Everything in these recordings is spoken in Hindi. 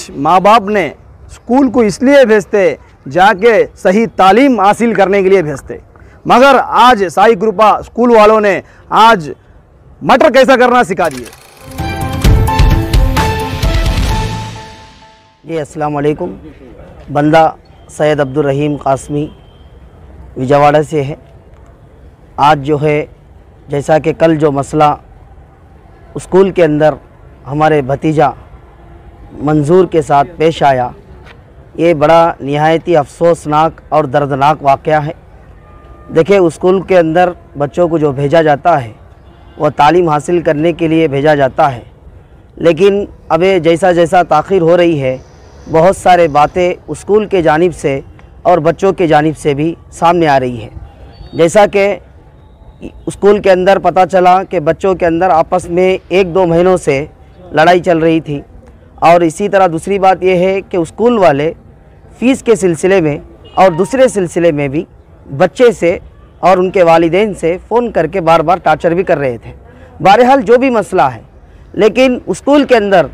आज माँ बाप ने स्कूल को इसलिए भेजते जाके सही तालीम हासिल करने के लिए भेजते, मगर आज साई कृपा स्कूल वालों ने आज मटर कैसा करना सिखा दिए। जी अस्सलाम वालेकुम। बंदा सैयद अब्दुल रहीम कासमी विजयवाड़ा से है। आज जो है जैसा कि कल जो मसला स्कूल के अंदर हमारे भतीजा मंजूर के साथ पेश आया, ये बड़ा निहायती अफसोसनाक और दर्दनाक वाक़या है। देखिए, स्कूल के अंदर बच्चों को जो भेजा जाता है वह तालीम हासिल करने के लिए भेजा जाता है, लेकिन अब जैसा जैसा ताख़ीर हो रही है, बहुत सारे बातें स्कूल के जानिब से और बच्चों के जानिब से भी सामने आ रही है। जैसा कि स्कूल के अंदर पता चला कि बच्चों के अंदर आपस में 1-2 महीनों से लड़ाई चल रही थी, और इसी तरह दूसरी बात यह है कि स्कूल वाले फ़ीस के सिलसिले में और दूसरे सिलसिले में भी बच्चे से और उनके वालिदैन से फ़ोन करके बार बार टार्चर भी कर रहे थे। बहरहाल जो भी मसला है, लेकिन स्कूल के अंदर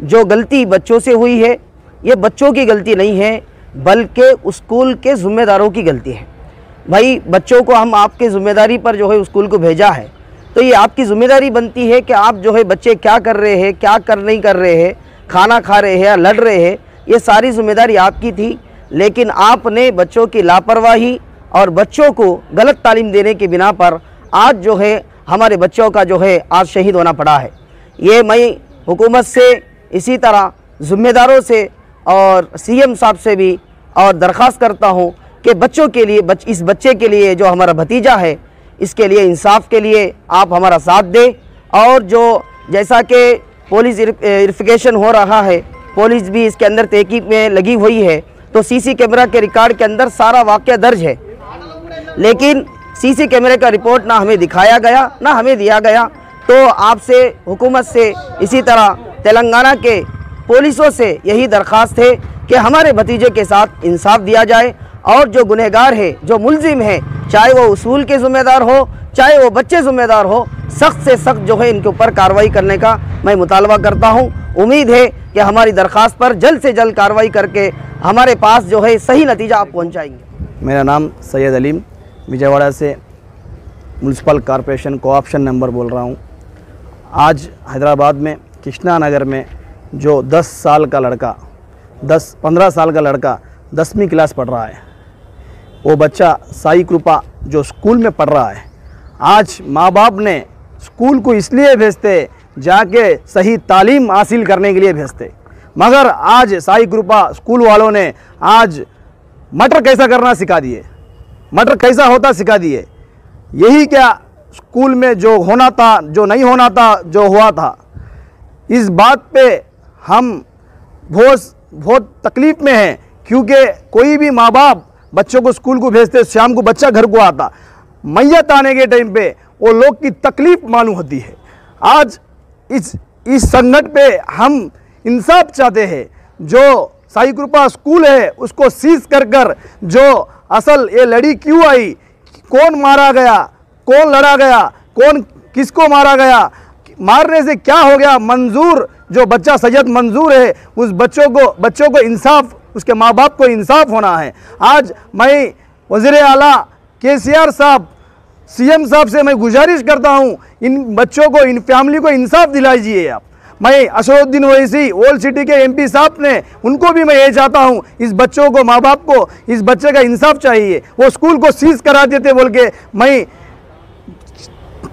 जो गलती बच्चों से हुई है, ये बच्चों की गलती नहीं है, बल्कि स्कूल के ज़िम्मेदारों की गलती है। भाई, बच्चों को हम आपके ज़िम्मेदारी पर जो है स्कूल को भेजा है, तो ये आपकी ज़िम्मेदारी बनती है कि आप जो है बच्चे क्या कर रहे हैं, क्या नहीं कर रहे हैं, खाना खा रहे हैं या लड़ रहे हैं, ये सारी ज़िम्मेदारी आपकी थी। लेकिन आपने बच्चों की लापरवाही और बच्चों को गलत तालीम देने की बिना पर आज जो है हमारे बच्चों का जो है आज शहीद होना पड़ा है। ये मैं हुकूमत से, इसी तरह ज़िम्मेदारों से और सीएम साहब से भी और दरख्वास्त करता हूँ कि बच्चों के लिए इस बच्चे के लिए जो हमारा भतीजा है, इसके लिए इंसाफ के लिए आप हमारा साथ दें। और जो जैसा कि पुलिस वेरिफिकेशन हो रहा है, पुलिस भी इसके अंदर तहकीक में लगी हुई है, तो सीसी कैमरा के रिकॉर्ड के अंदर सारा वाक़या दर्ज है, लेकिन सीसी कैमरे का रिपोर्ट ना हमें दिखाया गया ना हमें दिया गया। तो आपसे, हुकूमत से, इसी तरह तेलंगाना के पुलिसों से यही दरख्वास्त है कि हमारे भतीजे के साथ इंसाफ दिया जाए, और जो गुनहगार है, जो मुलजिम है, चाहे वो उसूल के ज़िम्मेदार हो, चाहे वो बच्चे ज़िम्मेदार हो, सख्त से सख्त जो है इनके ऊपर कार्रवाई करने का मैं मुतालबा करता हूँ। उम्मीद है कि हमारी दरख्वास्त पर जल्द से जल्द कार्रवाई करके हमारे पास जो है सही नतीजा आप पहुँचाएंगे। मेरा नाम सैयद अलीम, विजयवाड़ा से म्यूनसिपल कॉरपोरेशन कोऑप्शन नंबर बोल रहा हूँ। आज हैदराबाद में कृष्णा नगर में जो 10 साल का लड़का, 10-15 साल का लड़का 10वीं क्लास पढ़ रहा है, वो बच्चा साई कृपा जो स्कूल में पढ़ रहा है, आज माँ बाप ने स्कूल को इसलिए भेजते जाके सही तालीम हासिल करने के लिए भेजते, मगर आज साई कृपा स्कूल वालों ने आज मटर कैसा करना सिखा दिए, मटर कैसा होता सिखा दिए। यही क्या स्कूल में जो होना था, जो नहीं होना था, जो हुआ था, इस बात पे हम बहुत तकलीफ़ में हैं, क्योंकि कोई भी माँ बाप बच्चों को स्कूल को भेजते, शाम को बच्चा घर को आता, मैयत आने के टाइम पे वो लोग की तकलीफ़ मालूम होती है। आज इस संकट पे हम इंसाफ चाहते हैं। जो साई कृपा स्कूल है उसको सीज कर जो असल ये लड़ी क्यों आई, कौन मारा गया, कौन लड़ा गया, कौन किसको मारा गया, मारने से क्या हो गया, मंजूर जो बच्चा सैयद मंजूर है, उस बच्चों को इंसाफ, उसके माँ बाप को इंसाफ होना है। आज मैं वज़ीर आला केसीआर साहब, सीएम साहब से मैं गुजारिश करता हूँ, इन बच्चों को, इन फैमिली को इंसाफ दिलाइए आप। मैं असदुद्दीन ओवैसी ओल्ड सिटी के एमपी साहब ने, उनको भी मैं ये चाहता हूँ, इस बच्चों को, माँ बाप को इस बच्चे का इंसाफ चाहिए। वो स्कूल को सीज करा देते बोल के मैं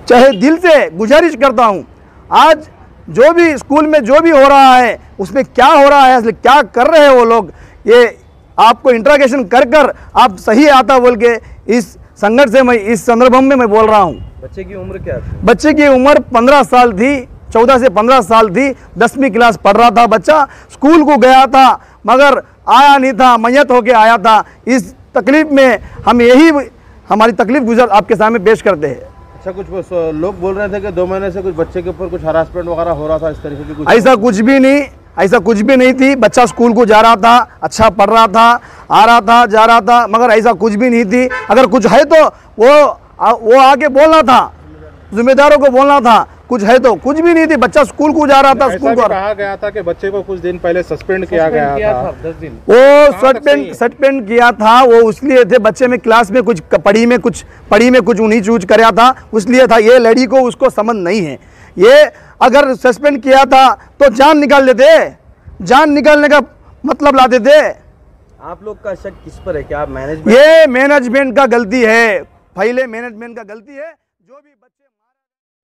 चाहे दिल से गुजारिश करता हूँ। आज जो भी स्कूल में जो भी हो रहा है, उसमें क्या हो रहा है, असली क्या कर रहे हैं वो लोग, ये आपको इंट्रोगेशन कर आप सही आता बोल के इस संकट से मैं, इस संदर्भ में मैं बोल रहा हूँ। बच्चे की उम्र क्या थी? बच्चे की उम्र 15 साल थी, 14 से 15 साल थी। 10वीं क्लास पढ़ रहा था बच्चा, स्कूल को गया था मगर आया नहीं था, मैयत होके आया था। इस तकलीफ़ में हम यही हमारी तकलीफ़ गुजर आपके सामने पेश करते हैं। अच्छा, कुछ लोग बोल रहे थे कि 2 महीने से कुछ बच्चे के ऊपर कुछ हरासमेंट वगैरह हो रहा था, इस तरीके की कुछ? ऐसा कुछ भी नहीं थी। बच्चा स्कूल को जा रहा था, अच्छा पढ़ रहा था, आ रहा था, जा रहा था, मगर ऐसा कुछ भी नहीं थी। अगर कुछ है तो वो आके बोलना था, जिम्मेदारों को बोलना था। कुछ है तो कुछ भी नहीं थी, बच्चा स्कूल को जा रहा था, ऐसा स्कूल भी को कहा गया था कि बच्चे को कुछ दिन पहले सस्पेंड किया गया था 10 दिन। वो सस्पेंड किया था, वो इसलिए थे बच्चे में क्लास में कुछ पढ़ी में कुछ उन्हीं ऊंच कराया था, इसलिए था। ये लड़ी को उसको समझ नहीं है। ये अगर सस्पेंड किया था तो जान निकाल लेते, जान निकालने का मतलब ला देते। आप लोग का शक किस पर है? क्या मैनेजमेंट? ये मैनेजमेंट का गलती है, पहले मैनेजमेंट का गलती है। जो भी बच्चे